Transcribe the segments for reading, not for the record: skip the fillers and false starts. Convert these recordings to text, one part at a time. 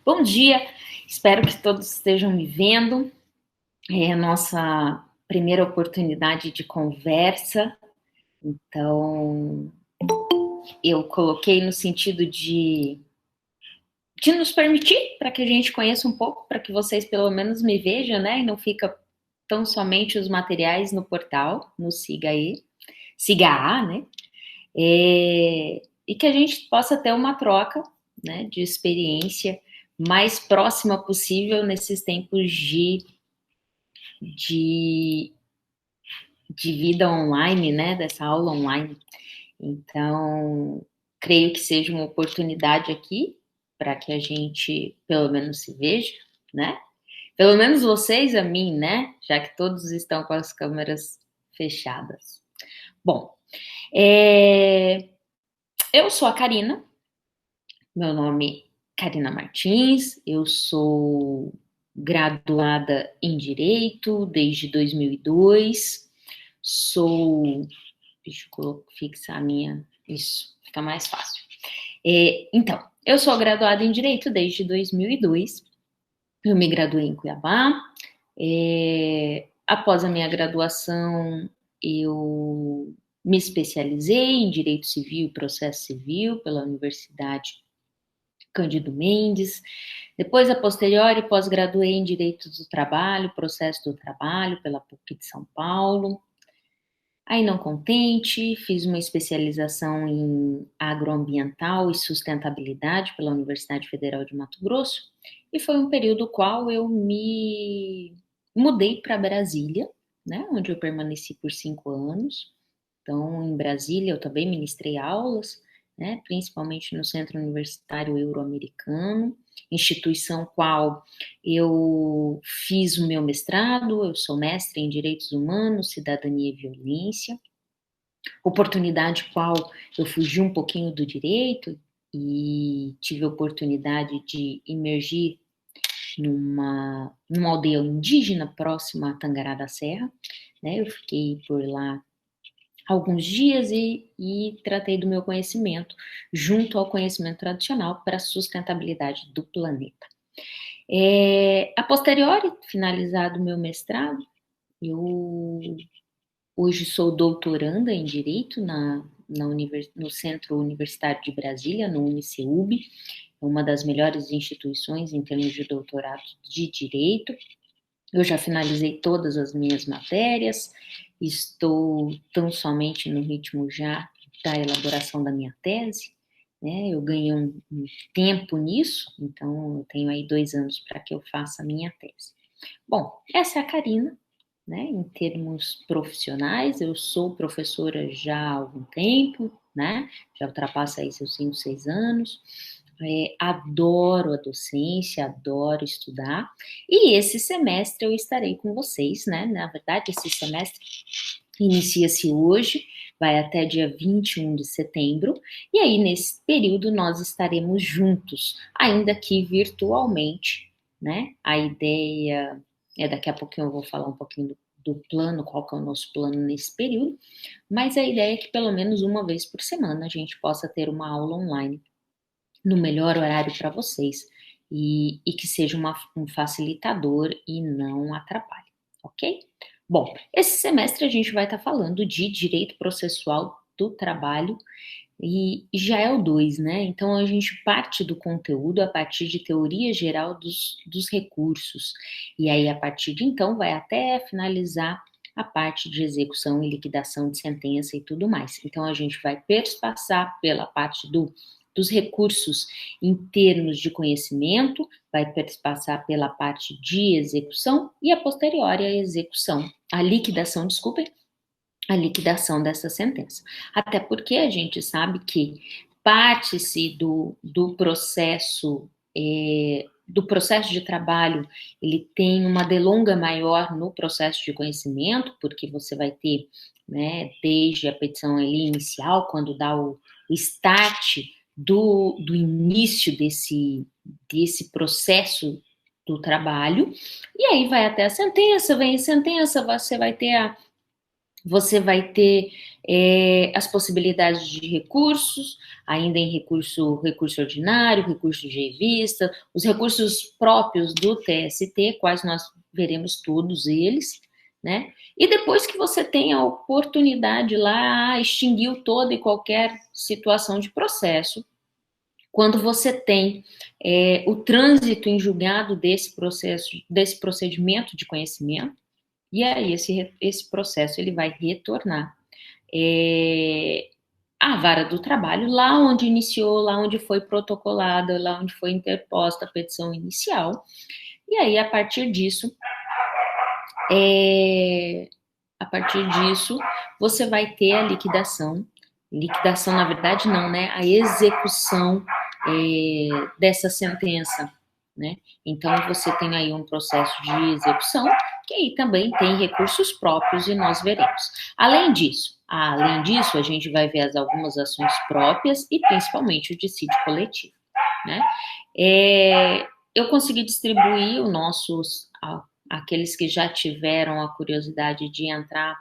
Bom dia, espero que todos estejam me vendo. É a nossa primeira oportunidade de conversa, então eu coloquei no sentido de nos permitir, para que a gente conheça um pouco, para que vocês pelo menos me vejam, né? E não fica tão somente os materiais no portal, no Siga aí, Siga A, né? E que a gente possa ter uma troca, né, de experiência mais próxima possível nesses tempos de, de vida online, né, dessa aula online. Então, creio que seja uma oportunidade aqui para que a gente pelo menos se veja, né? Pelo menos vocês a mim, né? Já que todos estão com as câmeras fechadas. Bom, eu sou a Karina, meu nome é Karina Martins, eu sou graduada em Direito desde 2002, sou. Deixa eu fixar a minha. Isso, fica mais fácil. Então, eu sou graduada em Direito desde 2002. Eu me graduei em Cuiabá. Após a minha graduação, eu me especializei em Direito Civil e Processo Civil pela Universidade Cândido Mendes. Depois, a posteriori, pós-graduei em Direito do Trabalho, Processo do Trabalho pela PUC de São Paulo. Aí, não contente, fiz uma especialização em agroambiental e sustentabilidade pela Universidade Federal de Mato Grosso, e foi um período qual eu me mudei para Brasília, né, onde eu permaneci por 5 anos. Então, em Brasília, eu também ministrei aulas, né, principalmente no Centro Universitário Euro-Americano, instituição qual eu fiz o meu mestrado. Eu sou mestre em Direitos Humanos, Cidadania e Violência, oportunidade qual eu fugi um pouquinho do direito e tive a oportunidade de emergir numa aldeia indígena próxima a Tangará da Serra, né? Eu fiquei por lá alguns dias e tratei do meu conhecimento junto ao conhecimento tradicional para a sustentabilidade do planeta. A posteriori, finalizado o meu mestrado, eu hoje sou doutoranda em Direito no Centro Universitário de Brasília, no UniCeub, uma das melhores instituições em termos de doutorado de Direito. Eu já finalizei todas as minhas matérias, estou tão somente no ritmo já da elaboração da minha tese, né? Eu ganhei um tempo nisso, então eu tenho aí 2 anos para que eu faça a minha tese. Bom, essa é a Karina, né? Em termos profissionais, eu sou professora já há algum tempo, né? Já ultrapassa aí seus 5, 6 anos. Adoro a docência, adoro estudar, e esse semestre eu estarei com vocês, né? Na verdade, esse semestre inicia-se hoje, vai até dia 21 de setembro, e aí nesse período nós estaremos juntos, ainda que virtualmente, né? A ideia daqui a pouquinho eu vou falar um pouquinho do plano, qual que é o nosso plano nesse período, mas a ideia é que pelo menos uma vez por semana a gente possa ter uma aula online no melhor horário para vocês e que seja um facilitador e não atrapalhe, ok? Bom, esse semestre a gente vai estar falando de direito processual do trabalho e já é o 2, né? Então a gente parte do conteúdo a partir de teoria geral dos recursos, e aí a partir de então vai até finalizar a parte de execução e liquidação de sentença e tudo mais. Então a gente vai perspassar pela parte dos recursos em termos de conhecimento, vai perspassar pela parte de execução e a posteriori a execução, a liquidação, desculpem, a liquidação dessa sentença. Até porque a gente sabe que parte-se do processo de trabalho, ele tem uma delonga maior no processo de conhecimento, porque você vai ter, né, desde a petição ali inicial, quando dá o start do início desse processo do trabalho, e aí vai até a sentença, vem a sentença, você vai ter Você vai ter as possibilidades de recursos, ainda em recurso ordinário, recurso de revista, os recursos próprios do TST, quais nós veremos todos eles, né? E depois que você tem a oportunidade lá, extinguiu toda e qualquer situação de processo, quando você tem o trânsito em julgado desse processo, desse procedimento de conhecimento, e aí esse processo ele vai retornar à vara do trabalho, lá onde iniciou, lá onde foi protocolada, lá onde foi interposta a petição inicial, e aí a partir disso, você vai ter a liquidação, na verdade não, né, a execução dessa sentença, né? Então você tem aí um processo de execução que aí também tem recursos próprios e nós veremos. Além disso, a gente vai ver algumas ações próprias e principalmente o dissídio coletivo, né? Eu consegui distribuir aqueles que já tiveram a curiosidade de entrar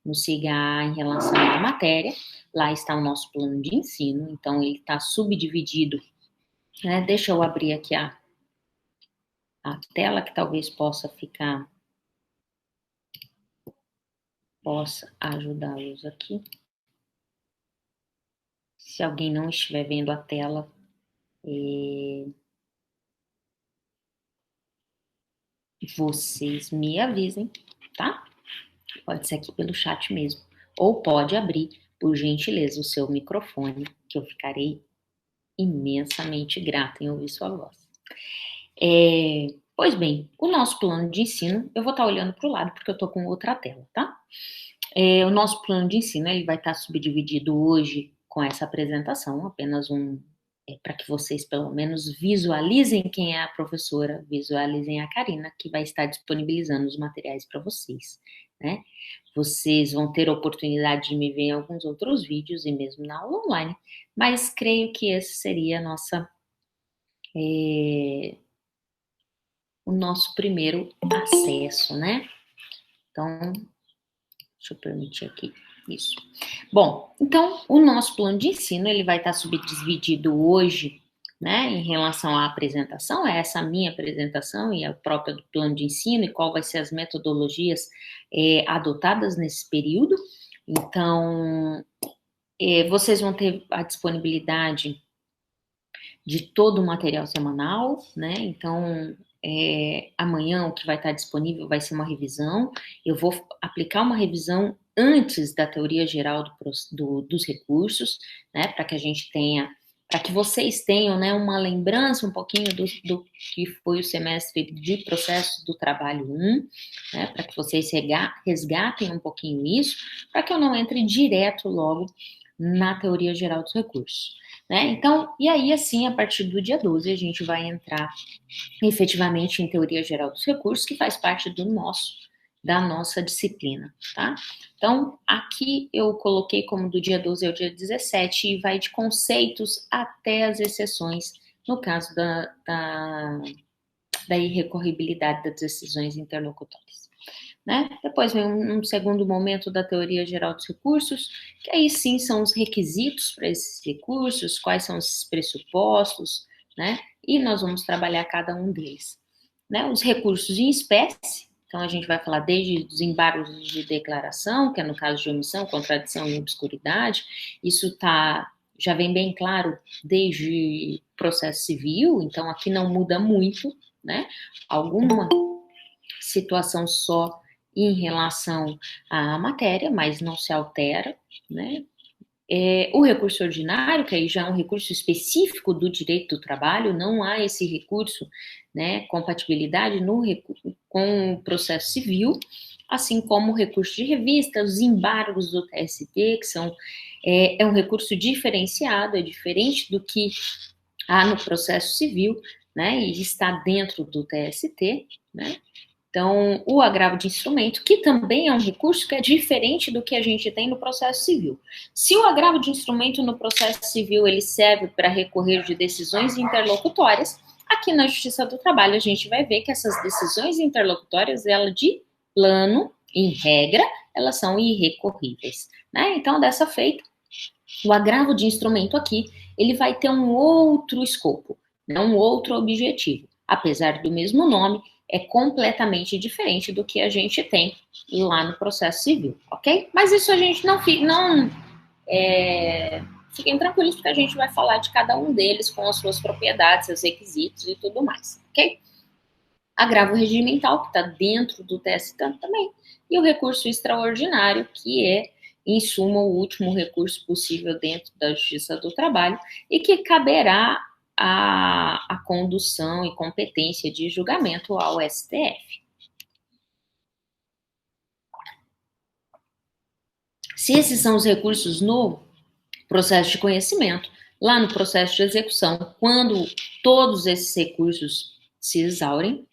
no SIGA em relação à matéria. Lá está o nosso plano de ensino, então ele está subdividido, né? Deixa eu abrir aqui a tela que talvez possa ajudá-los aqui. Se alguém não estiver vendo a tela, vocês me avisem, tá? Pode ser aqui pelo chat mesmo. Ou pode abrir, por gentileza, o seu microfone, que eu ficarei imensamente grata em ouvir sua voz. Pois bem, o nosso plano de ensino, eu vou estar olhando para o lado porque eu estou com outra tela, tá? O nosso plano de ensino ele vai estar subdividido hoje com essa apresentação, apenas para que vocês pelo menos visualizem quem é a professora, visualizem a Karina, que vai estar disponibilizando os materiais para vocês, né? Vocês vão ter a oportunidade de me ver em alguns outros vídeos e mesmo na aula online, mas creio que esse seria o nosso primeiro acesso, né? Então, deixa eu permitir aqui isso. Bom, então, o nosso plano de ensino, ele vai estar subdividido hoje, né, em relação à apresentação, essa minha apresentação e a própria do plano de ensino e qual vai ser as metodologias adotadas nesse período. Então, vocês vão ter a disponibilidade de todo o material semanal, né, então, amanhã o que vai estar disponível vai ser uma revisão. Eu vou aplicar uma revisão antes da teoria geral dos recursos, né, para que vocês tenham, né, uma lembrança um pouquinho do que foi o semestre de processo do trabalho 1, né, para que vocês resgatem um pouquinho isso, para que eu não entre direto logo na teoria geral dos recursos. Né? Então, e aí, assim, a partir do dia 12, a gente vai entrar efetivamente em teoria geral dos recursos, que faz parte da nossa disciplina, tá? Então, aqui eu coloquei como do dia 12 ao dia 17 e vai de conceitos até as exceções, no caso da irrecorribilidade das decisões interlocutórias. Né? Depois vem um segundo momento da teoria geral dos recursos, que aí sim são os requisitos para esses recursos, quais são esses pressupostos, né? E nós vamos trabalhar cada um deles. Né? Os recursos em espécie, então a gente vai falar desde os embargos de declaração, que é no caso de omissão, contradição e obscuridade, isso já vem bem claro desde processo civil, então aqui não muda muito, né? Alguma situação só em relação à matéria, mas não se altera, né? O recurso ordinário, que aí já é um recurso específico do direito do trabalho, não há esse recurso, né, compatibilidade com o processo civil, assim como o recurso de revista, os embargos do TST, que é um recurso diferenciado, é diferente do que há no processo civil, né, e está dentro do TST, né? Então, o agravo de instrumento, que também é um recurso que é diferente do que a gente tem no processo civil. Se o agravo de instrumento no processo civil ele serve para recorrer de decisões interlocutórias, aqui na Justiça do Trabalho a gente vai ver que essas decisões interlocutórias, ela de plano, em regra, elas são irrecorríveis, né? Então, dessa feita, o agravo de instrumento aqui, ele vai ter um outro escopo, né? Um outro objetivo. Apesar do mesmo nome, é completamente diferente do que a gente tem lá no processo civil, ok? Mas isso a gente não fica, fiquem tranquilos, porque a gente vai falar de cada um deles com as suas propriedades, seus requisitos e tudo mais, ok? Agravo regimental, que está dentro do TST também, e o recurso extraordinário, que é, em suma, o último recurso possível dentro da Justiça do Trabalho e que caberá a condução e competência de julgamento ao STF. Se esses são os recursos no processo de conhecimento, lá no processo de execução, quando todos esses recursos se exaurem,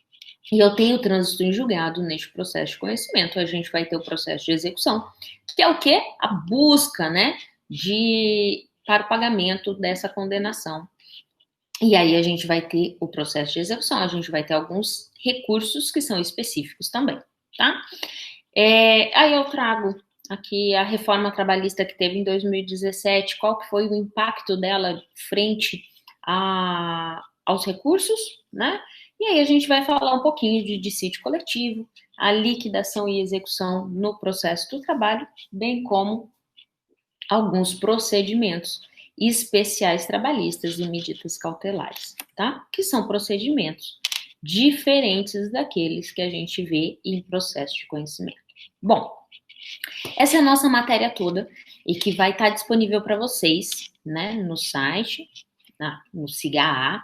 e eu tenho trânsito em julgado neste processo de conhecimento, a gente vai ter o processo de execução, que é o quê? A busca, né, para o pagamento dessa condenação. E aí a gente vai ter o processo de execução, a gente vai ter alguns recursos que são específicos também, tá? Aí eu trago aqui a reforma trabalhista que teve em 2017, qual que foi o impacto dela frente aos recursos, né? E aí a gente vai falar um pouquinho de dissídio coletivo, a liquidação e execução no processo do trabalho, bem como alguns procedimentos especiais trabalhistas e medidas cautelares, tá? Que são procedimentos diferentes daqueles que a gente vê em processo de conhecimento. Bom, essa é a nossa matéria toda e que vai estar disponível para vocês, né, no site, no SIGA,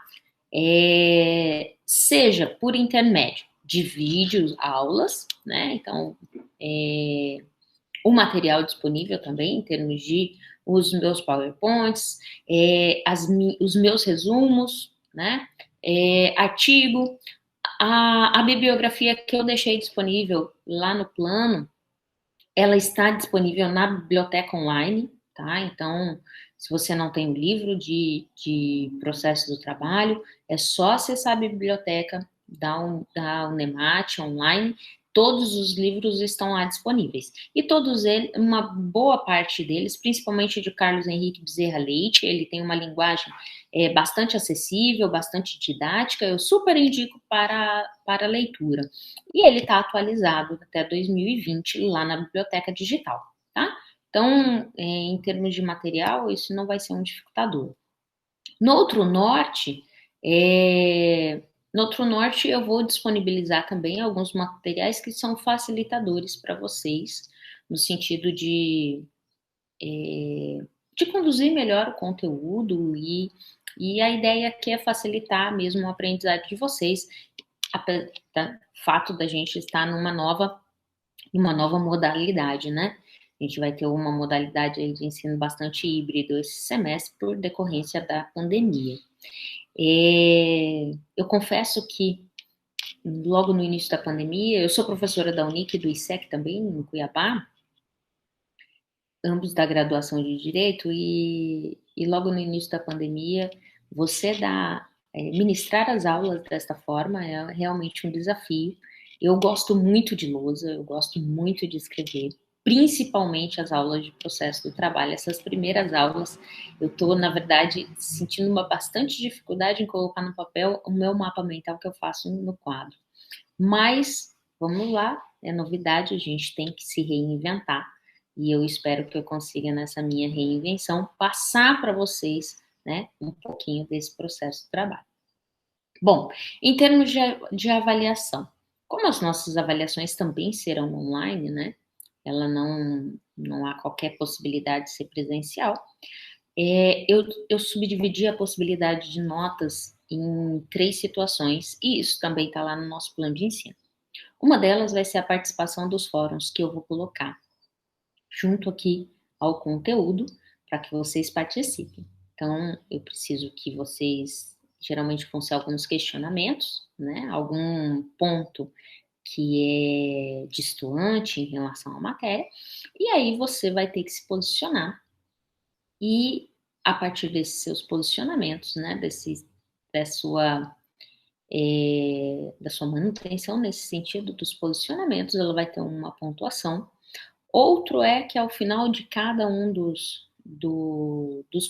seja por intermédio de vídeos, aulas, né, então, o material disponível também, em termos de os meus PowerPoints, os meus resumos, né, artigo, a bibliografia que eu deixei disponível lá no plano, ela está disponível na biblioteca online, tá? Então, se você não tem o livro de processo do trabalho, é só acessar a biblioteca da Unemat online. Todos os livros estão lá disponíveis. E todos eles, uma boa parte deles, principalmente de Carlos Henrique Bezerra Leite, ele tem uma linguagem bastante acessível, bastante didática, eu super indico para leitura. E ele está atualizado até 2020 lá na biblioteca digital, tá? Então, em termos de material, isso não vai ser um dificultador. No outro norte, eu vou disponibilizar também alguns materiais que são facilitadores para vocês, no sentido de conduzir melhor o conteúdo e a ideia aqui é facilitar mesmo o aprendizado de vocês, fato da gente estar numa nova modalidade, né? A gente vai ter uma modalidade de ensino bastante híbrido esse semestre por decorrência da pandemia. Eu confesso que logo no início da pandemia, eu sou professora da Unic e do ISEC também, em Cuiabá, ambos da graduação de Direito, e logo no início da pandemia, ministrar as aulas desta forma é realmente um desafio. Eu gosto muito de lousa, eu gosto muito de escrever, principalmente as aulas de processo do trabalho. Essas primeiras aulas, eu estou, na verdade, sentindo bastante dificuldade em colocar no papel o meu mapa mental que eu faço no quadro. Mas, vamos lá, é novidade, a gente tem que se reinventar. E eu espero que eu consiga, nessa minha reinvenção, passar para vocês, né, um pouquinho desse processo de trabalho. Bom, em termos de avaliação, como as nossas avaliações também serão online, né, ela não há qualquer possibilidade de ser presencial, eu subdividi a possibilidade de notas em 3 situações, e isso também está lá no nosso plano de ensino. Uma delas vai ser a participação dos fóruns que eu vou colocar junto aqui ao conteúdo para que vocês participem. Então, eu preciso que vocês geralmente vão ser alguns questionamentos, né? Algum ponto que é distoante em relação à matéria, e aí você vai ter que se posicionar e a partir desses seus posicionamentos, né? Da sua manutenção nesse sentido dos posicionamentos, ela vai ter uma pontuação. Outro é que ao final de cada um dos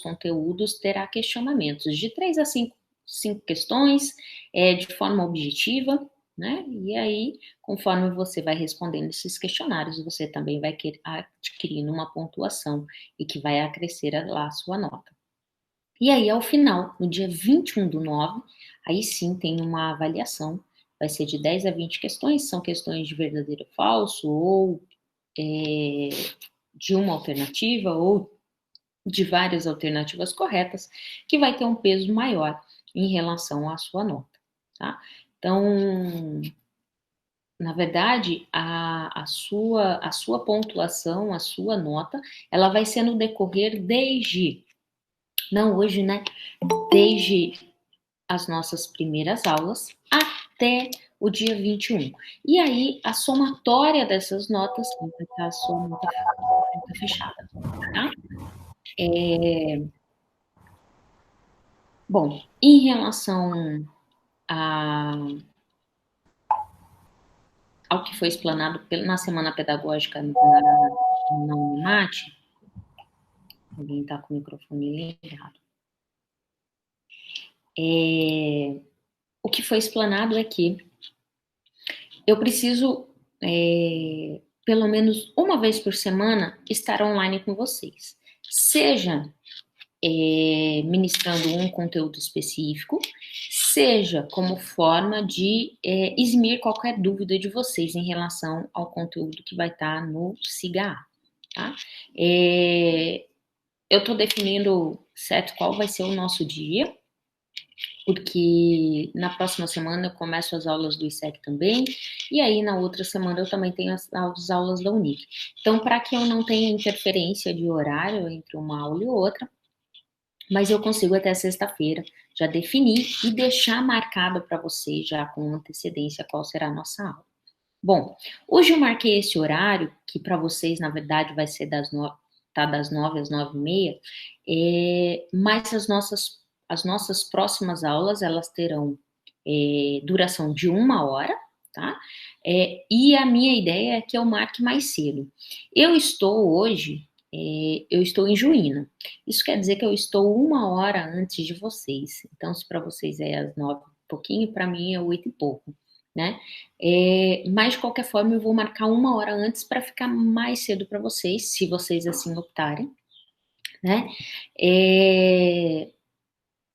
conteúdos terá questionamentos de 3 a 5 questões, de forma objetiva, né? E aí, conforme você vai respondendo esses questionários, você também vai adquirindo uma pontuação e que vai acrescer lá a sua nota. E aí, ao final, no dia 21/9, aí sim tem uma avaliação, vai ser de 10 a 20 questões, são questões de verdadeiro ou falso, ou de uma alternativa, ou de várias alternativas corretas, que vai ter um peso maior em relação à sua nota, tá? Então, na verdade, a sua pontuação, a sua nota, ela vai ser no decorrer desde, não hoje, né? Desde as nossas primeiras aulas até o dia 21. E aí, a somatória dessas notas vai estar a sua nota fechada, tá? Bom, em relação a, ao que foi explanado na semana pedagógica na Unimate, alguém está com o microfone ligado. O que foi explanado é que eu preciso, pelo menos uma vez por semana, estar online com vocês. Seja ministrando um conteúdo específico, seja como forma de eximir qualquer dúvida de vocês em relação ao conteúdo que vai estar no SIGA. Tá? Eu estou definindo certo qual vai ser o nosso dia, porque na próxima semana eu começo as aulas do ISEC também, e aí na outra semana eu também tenho as aulas da Unic. Então, para que eu não tenha interferência de horário entre uma aula e outra, mas eu consigo até sexta-feira já definir e deixar marcado para vocês já com antecedência qual será a nossa aula. Bom, hoje eu marquei esse horário, que para vocês, na verdade, vai ser das 9 às 9h30, mas as nossas próximas aulas, elas terão duração de 1 hora, tá? E a minha ideia é que eu marque mais cedo. Eu estou hoje, eu estou em Juína. Isso quer dizer que eu estou 1 hora antes de vocês. Então, se para vocês é às 9 e pouquinho, para mim é 8 e pouco, né? Mas de qualquer forma, eu vou marcar 1 hora antes para ficar mais cedo para vocês, se vocês assim optarem, né?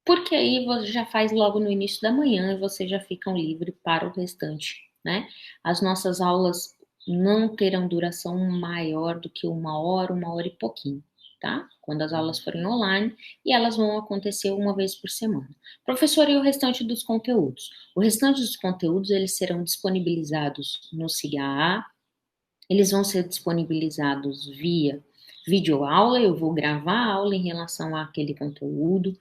Porque aí você já faz logo no início da manhã e vocês já ficam livres para o restante, né? As nossas aulas não terão duração maior do que 1 hora e pouquinho, tá? Quando as aulas forem online, e elas vão acontecer uma vez por semana. Professor, e o restante dos conteúdos? O restante dos conteúdos, eles serão disponibilizados no SIGA, eles vão ser disponibilizados via videoaula, eu vou gravar a aula em relação àquele conteúdo,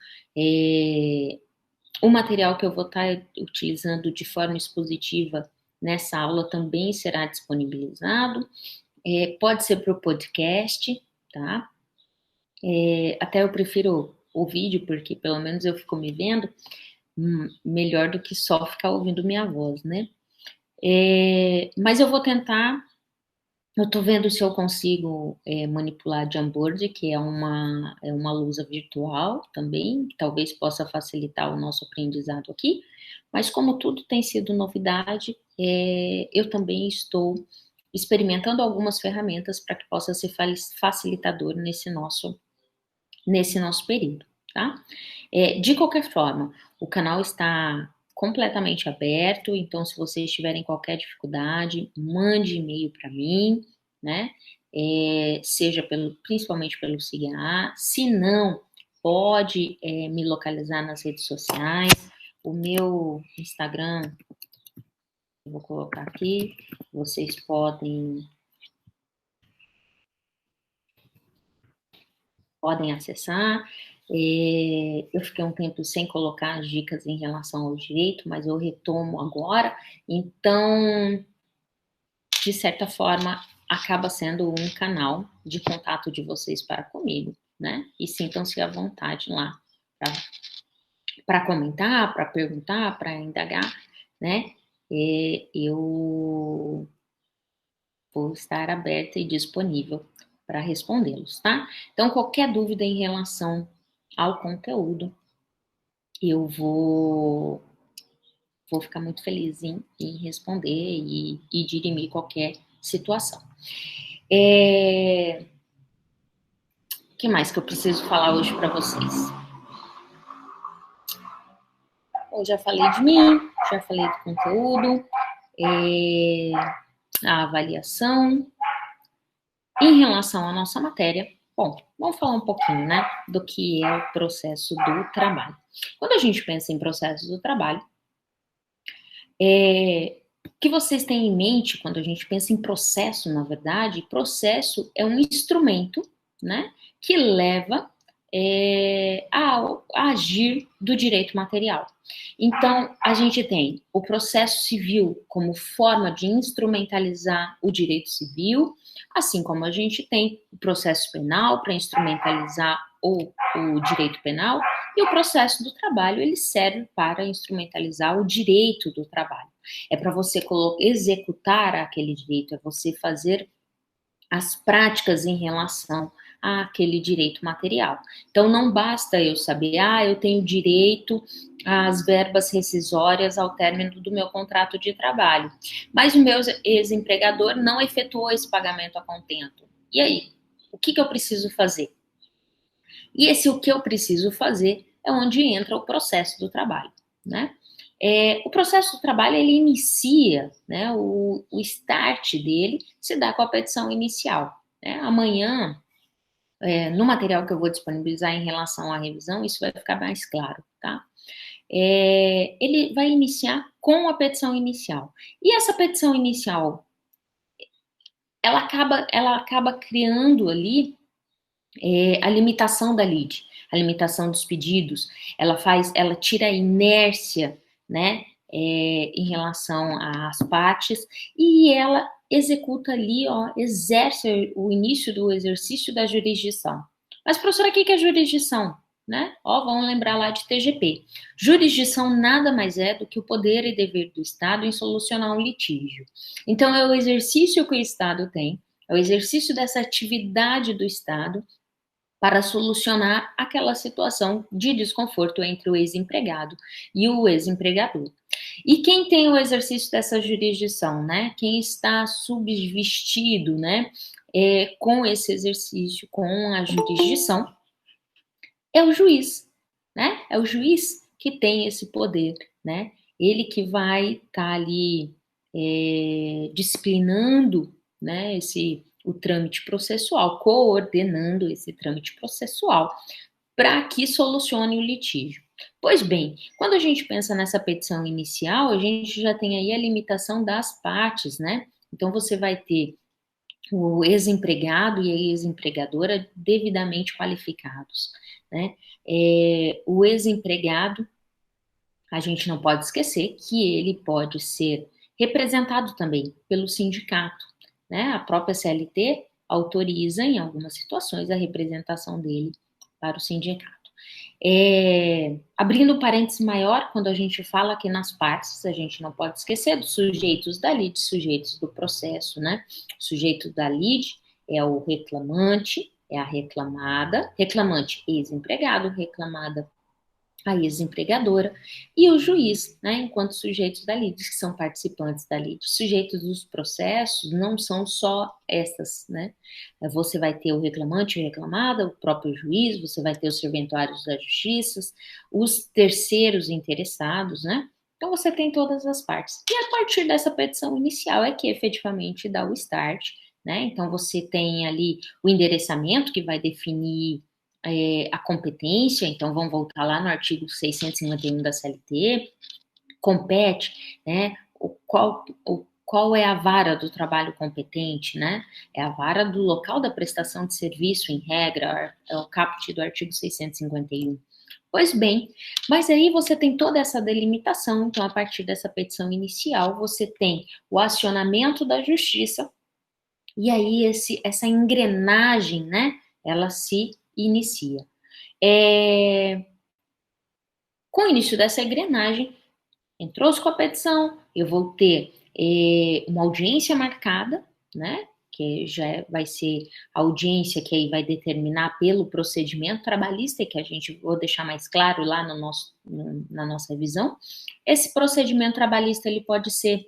o material que eu vou estar utilizando de forma expositiva nessa aula também será disponibilizado, pode ser para o podcast, tá? Até eu prefiro o vídeo, porque pelo menos eu fico me vendo melhor do que só ficar ouvindo minha voz, né? Mas eu vou tentar. Eu estou vendo se eu consigo manipular a Jamboard, que é uma lousa virtual também, que talvez possa facilitar o nosso aprendizado aqui, mas como tudo tem sido novidade, eu também estou experimentando algumas ferramentas para que possa ser facilitador nesse nosso período, tá? De qualquer forma, o canal está completamente aberto, então se vocês tiverem qualquer dificuldade, mande e-mail para mim, né? Seja principalmente pelo SIGA, se não, pode me localizar nas redes sociais, o meu Instagram, eu vou colocar aqui, vocês podem acessar. Eu fiquei um tempo sem colocar as dicas em relação ao direito, mas eu retomo agora. Então, de certa forma, acaba sendo um canal de contato de vocês para comigo, né? E sintam-se à vontade lá para comentar, para perguntar, para indagar, né? Eu vou estar aberta e disponível para respondê-los, tá? Então, qualquer dúvida em relação ao conteúdo, eu vou ficar muito feliz em responder e dirimir qualquer situação. O que mais que eu preciso falar hoje para vocês? Eu já falei de mim, já falei do conteúdo, a avaliação. Em relação à nossa matéria, bom, vamos falar um pouquinho, né, do que é o processo do trabalho. Quando a gente pensa em processo do trabalho, o que vocês têm em mente quando a gente pensa em processo, na verdade, processo é um instrumento, né, que leva a agir do direito material. Então, a gente tem o processo civil como forma de instrumentalizar o direito civil, assim como a gente tem o processo penal para instrumentalizar o direito penal, e o processo do trabalho ele serve para instrumentalizar o direito do trabalho. É para você executar aquele direito, é você fazer as práticas em relação àquele direito material. Então, não basta eu saber, eu tenho direito às verbas rescisórias ao término do meu contrato de trabalho, mas o meu ex-empregador não efetuou esse pagamento a contento. E aí? O que eu preciso fazer? E esse o que eu preciso fazer é onde entra o processo do trabalho, né? O processo do trabalho, ele inicia, né, o start dele se dá com a petição inicial. Né? Amanhã, no material que eu vou disponibilizar em relação à revisão, isso vai ficar mais claro, tá? Ele vai iniciar com a petição inicial. E essa petição inicial, ela acaba criando ali a limitação da lide, a limitação dos pedidos, ela tira a inércia, né, em relação às partes, e ela executa ali, exerce o início do exercício da jurisdição. Mas, professora, o que é jurisdição? Né? Vamos lembrar lá de TGP. Jurisdição nada mais é do que o poder e dever do Estado em solucionar um litígio. Então, é o exercício que o Estado tem, é o exercício dessa atividade do Estado para solucionar aquela situação de desconforto entre o ex-empregado e o ex-empregador. E quem tem o exercício dessa jurisdição, né? Quem está subvestido, né? Com esse exercício, com a jurisdição, é o juiz, né? É o juiz que tem esse poder, né? Ele que vai estar ali disciplinando, né? O trâmite processual, coordenando esse trâmite processual para que solucione o litígio. Pois bem, quando a gente pensa nessa petição inicial, a gente já tem aí a limitação das partes, né? Então você vai ter o ex-empregado e a ex-empregadora devidamente qualificados, né? O ex-empregado, a gente não pode esquecer que ele pode ser representado também pelo sindicato, né? A própria CLT autoriza, em algumas situações, a representação dele para o sindicato. Abrindo um parênteses maior, quando a gente fala aqui nas partes, a gente não pode esquecer dos sujeitos da lide, sujeitos do processo, né? O sujeito da lide é o reclamante, é a reclamada, reclamante ex-empregado, reclamada a ex-empregadora, e o juiz, né, enquanto sujeitos da lide, que são participantes da lide. Sujeitos dos processos não são só essas, né? Você vai ter o reclamante e reclamada, o próprio juiz, você vai ter os serventuários da justiça, os terceiros interessados, né? Então você tem todas as partes. E a partir dessa petição inicial é que efetivamente dá o start, né? Então você tem ali o endereçamento que vai definir a competência, então vamos voltar lá no artigo 651 da CLT, compete, né, qual é a vara do trabalho competente, né, é a vara do local da prestação de serviço, em regra, é o caput do artigo 651. Pois bem, mas aí você tem toda essa delimitação, então a partir dessa petição inicial, você tem o acionamento da justiça, e aí essa engrenagem, né, ela se inicia. Com o início dessa engrenagem, entrou-se com a petição, eu vou ter uma audiência marcada, né? Que já vai ser a audiência que aí vai determinar pelo procedimento trabalhista, que a gente vou deixar mais claro lá na nossa revisão. Esse procedimento trabalhista ele pode ser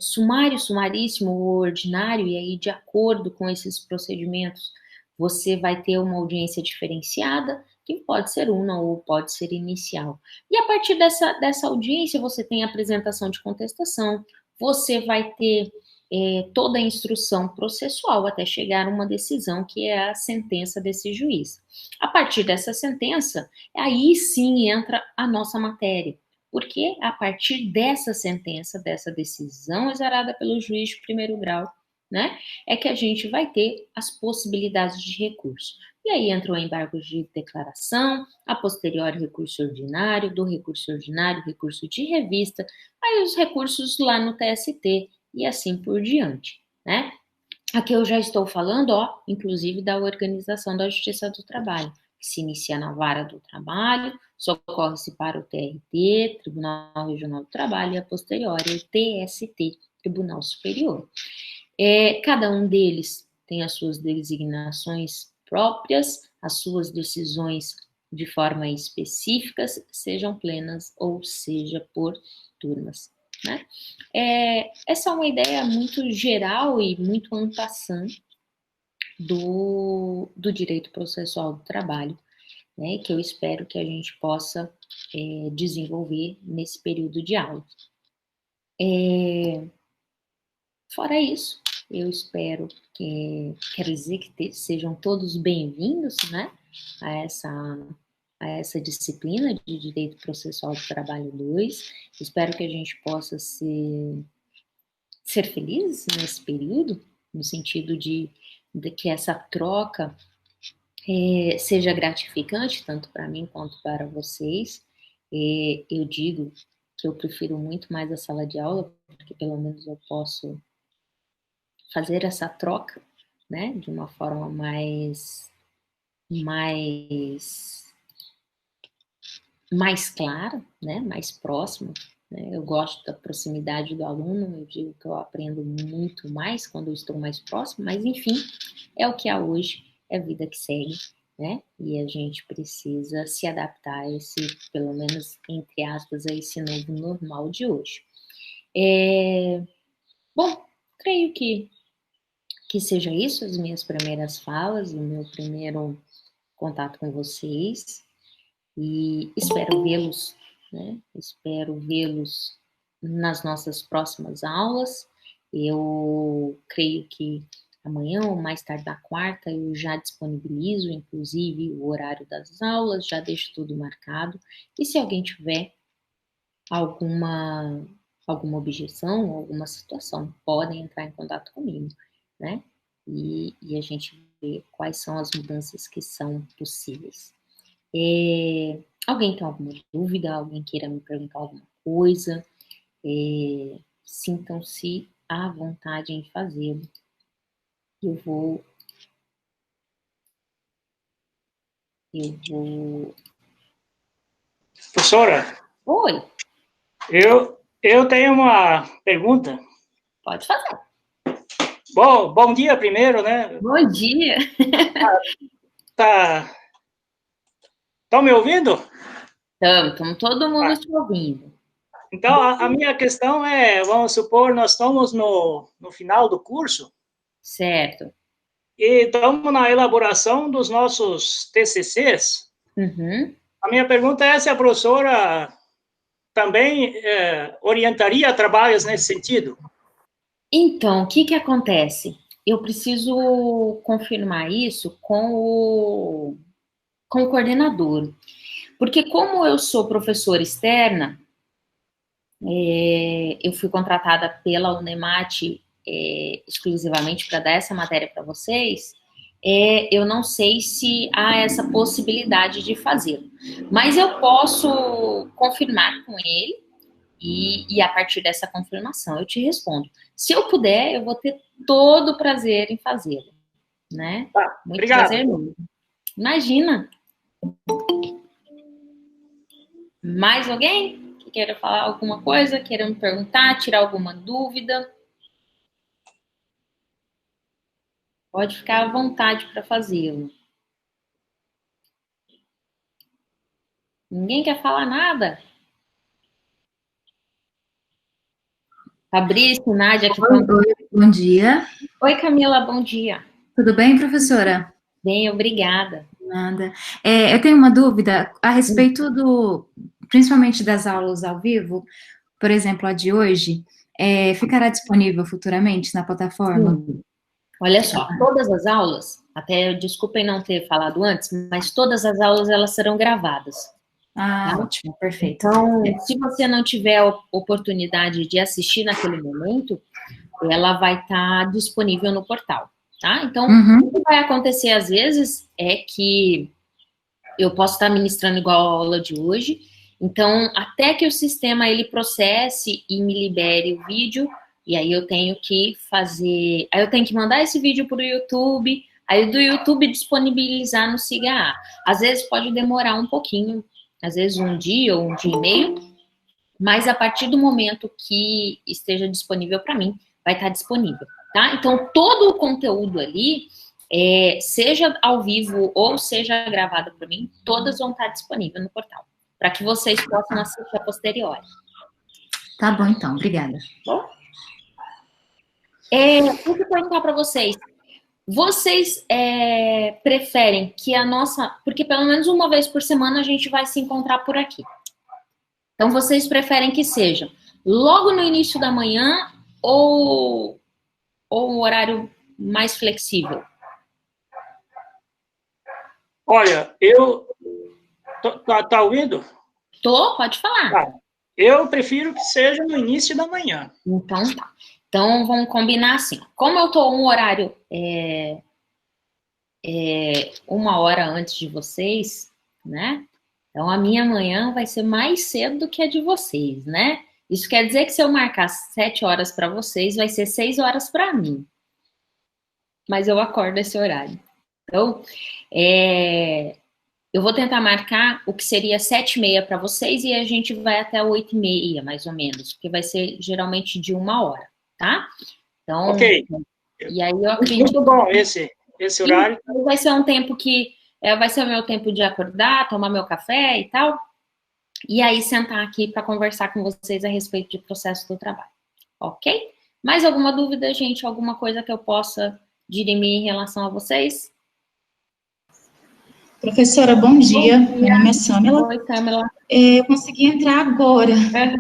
sumário, sumaríssimo ou ordinário, e aí, de acordo com esses procedimentos, você vai ter uma audiência diferenciada, que pode ser una ou pode ser inicial. E a partir dessa audiência, você tem a apresentação de contestação, você vai ter toda a instrução processual até chegar a uma decisão, que é a sentença desse juiz. A partir dessa sentença, aí sim entra a nossa matéria. Porque a partir dessa sentença, dessa decisão exarada pelo juiz de primeiro grau, né, é que a gente vai ter as possibilidades de recurso. E aí entra o embargo de declaração, a posteriori recurso ordinário, do recurso ordinário, recurso de revista, aí os recursos lá no TST e assim por diante, né? Aqui eu já estou falando, ó, inclusive da organização da Justiça do Trabalho, que se inicia na vara do trabalho, socorre-se para o TRT, Tribunal Regional do Trabalho, e a posteriori, o TST, Tribunal Superior. Cada um deles tem as suas designações próprias, as suas decisões de forma específicas, sejam plenas ou seja por turmas. Né? Essa é uma ideia muito geral e muito en passant do direito processual do trabalho, né, que eu espero que a gente possa desenvolver nesse período de aula. Fora isso, eu espero quero dizer que sejam todos bem-vindos, né, a essa disciplina de Direito Processual do Trabalho 2. Espero que a gente possa ser felizes nesse período, no sentido de que essa troca seja gratificante, tanto para mim quanto para vocês. Eu digo que eu prefiro muito mais a sala de aula, porque pelo menos eu posso fazer essa troca, né, de uma forma mais, mais clara, né, mais próxima. Né? Eu gosto da proximidade do aluno, eu digo que eu aprendo muito mais quando eu estou mais próximo, mas enfim, é o que há hoje, é a vida que segue, né? E a gente precisa se adaptar a esse, pelo menos entre aspas, a esse novo normal de hoje. Bom, creio que seja isso, as minhas primeiras falas, o meu primeiro contato com vocês, e espero vê-los, né? Espero vê-los nas nossas próximas aulas. Eu creio que amanhã ou mais tarde na quarta eu já disponibilizo, inclusive, o horário das aulas, já deixo tudo marcado. E se alguém tiver alguma, alguma objeção, alguma situação, podem entrar em contato comigo, né? E a gente vê quais são as mudanças que são possíveis. Alguém tem alguma dúvida? Alguém queira me perguntar alguma coisa? Sintam-se à vontade em fazê-lo. Eu vou. Professora, Oi, eu tenho uma pergunta. pode fazer. Bom dia primeiro, né? Bom dia. Tá, estão me ouvindo? Estamos todo mundo Ah, te ouvindo. então, a minha questão é, vamos supor, nós estamos no final do curso Certo. e estamos na elaboração dos nossos TCCs. Uhum. A minha pergunta é se a professora também orientaria trabalhos nesse sentido. Então, o que acontece? Eu preciso confirmar isso com o coordenador. Porque como eu sou professora externa, eu fui contratada pela Unemat exclusivamente para dar essa matéria para vocês, eu não sei se há essa possibilidade de fazê-lo. Mas eu posso confirmar com ele e a partir dessa confirmação eu te respondo. Se eu puder, eu vou ter todo o prazer em fazê-lo, né? Tá, Muito obrigado. prazer mesmo. Imagina. Mais alguém que queira falar alguma coisa, queira me perguntar, tirar alguma dúvida? Pode ficar à vontade para fazê-lo. Ninguém quer falar nada? Fabrício, Nádia, que estão... Oi, bom dia. Oi, Camila, bom dia. Tudo bem, professora? Bem, obrigada. Nada. Eu tenho uma dúvida a respeito principalmente das aulas ao vivo, por exemplo, a de hoje, ficará disponível futuramente na plataforma? Sim. Olha só, todas as aulas, até desculpem não ter falado antes, mas todas as aulas elas serão gravadas. Ah, ótimo, perfeito. Então, se você não tiver a oportunidade de assistir naquele momento, ela vai estar disponível no portal, tá? Então, o que vai acontecer às vezes é que eu posso estar ministrando igual a aula de hoje, então, até que o sistema ele processe e me libere o vídeo, e aí eu tenho que fazer, aí eu tenho que mandar esse vídeo para o YouTube, aí do YouTube disponibilizar no SIGA. Às vezes pode demorar um pouquinho, às vezes um dia ou um dia e meio, mas a partir do momento que esteja disponível para mim, vai estar disponível, tá? Então, todo o conteúdo ali, seja ao vivo ou seja gravado para mim, todas vão estar disponíveis no portal, para que vocês possam assistir a posteriori. Tá bom, então, obrigada. Bom? Deixa eu perguntar para vocês. Vocês preferem que a nossa... Porque pelo menos uma vez por semana a gente vai se encontrar por aqui. Então, vocês preferem que seja logo no início da manhã ou um horário mais flexível? Olha, tá ouvindo? Tô, pode falar. Tá. Eu prefiro que seja no início da manhã. Então, tá. Então, vamos combinar assim. Como eu tô um horário uma hora antes de vocês, né? Então, a minha manhã vai ser mais cedo do que a de vocês, né? Isso quer dizer que se eu marcar 7 horas para vocês, vai ser 6 horas para mim. Mas eu acordo esse horário. Então, eu vou tentar marcar o que seria 7h30 para vocês e a gente vai até 8h30, mais ou menos, porque vai ser geralmente de 1 hora, tá? Então, ok. E aí eu acredito... Muito bom esse horário. Vai ser um tempo que vai ser o meu tempo de acordar, tomar meu café e tal, e aí sentar aqui para conversar com vocês a respeito de processo do trabalho, ok? Mais alguma dúvida, gente? Alguma coisa que eu possa dirimir em relação a vocês? Professora, bom dia. Meu nome é Samela. Oi, Samela. Eu consegui entrar agora,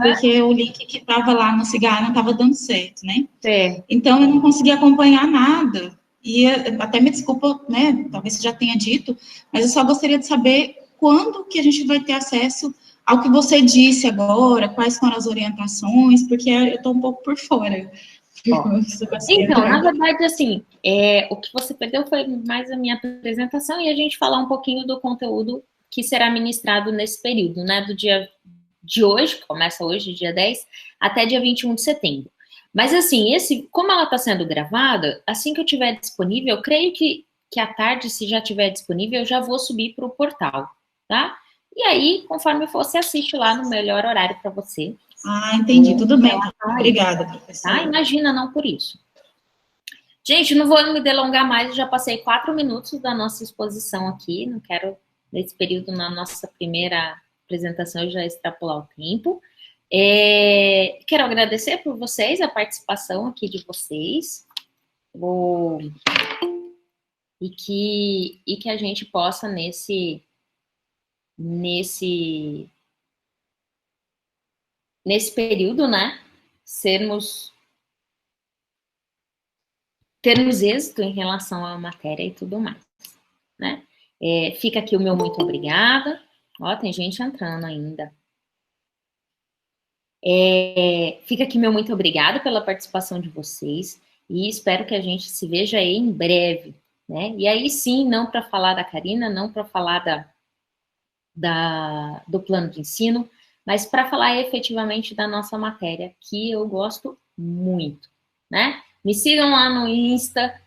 porque o link que estava lá no Cigarro não estava dando certo, né? Sim. Então, eu não consegui acompanhar nada. E até me desculpa, né? Talvez você já tenha dito, mas eu só gostaria de saber quando que a gente vai ter acesso ao que você disse agora, quais foram as orientações, porque eu estou um pouco por fora. Então, na verdade, assim, o que você perdeu foi mais a minha apresentação e a gente falar um pouquinho do conteúdo que será ministrado nesse período, né, do dia de hoje, que começa hoje, dia 10, até dia 21 de setembro. Mas, assim, como ela está sendo gravada, assim que eu tiver disponível, eu creio que à tarde, se já tiver disponível, eu já vou subir para o portal, tá? E aí, conforme for, você assiste lá no melhor horário para você. Ah, entendi. Tudo bem. Obrigada, professora. Tá? Imagina, não por isso. Gente, não vou me delongar mais, eu já passei 4 minutos da nossa exposição aqui, não quero, nesse período, na nossa primeira apresentação, já extrapolar o tempo. Quero agradecer por vocês, a participação aqui de vocês, e que a gente possa, nesse período, né, termos êxito em relação à matéria e tudo mais, né? Fica aqui o meu muito obrigada. Ó, tem gente entrando ainda. Fica aqui meu muito obrigada pela participação de vocês e espero que a gente se veja aí em breve, né? E aí sim, não para falar da Karina, não para falar do plano de ensino, mas para falar efetivamente da nossa matéria, que eu gosto muito, né? Me sigam lá no Insta,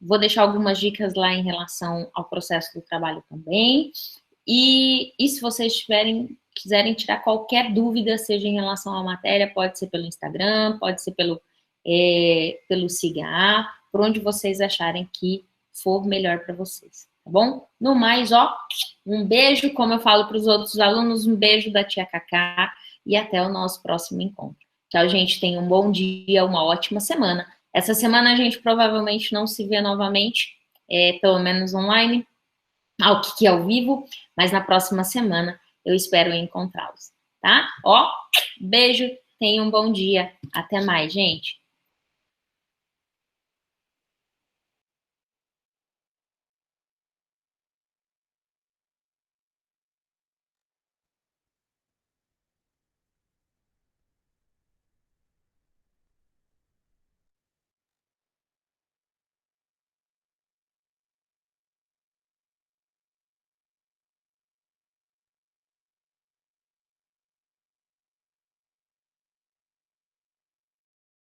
vou deixar algumas dicas lá em relação ao processo do trabalho também. E se vocês quiserem tirar qualquer dúvida, seja em relação à matéria, pode ser pelo Instagram, pode ser pelo SIGA, por onde vocês acharem que for melhor para vocês, tá bom? No mais, ó, um beijo, como eu falo para os outros alunos, um beijo da tia Cacá e até o nosso próximo encontro. Tchau, gente, tenham um bom dia, uma ótima semana. Essa semana a gente provavelmente não se vê novamente, pelo menos online, que é ao vivo, mas na próxima semana eu espero encontrá-los, tá? Ó, beijo, tenham um bom dia, até mais, gente.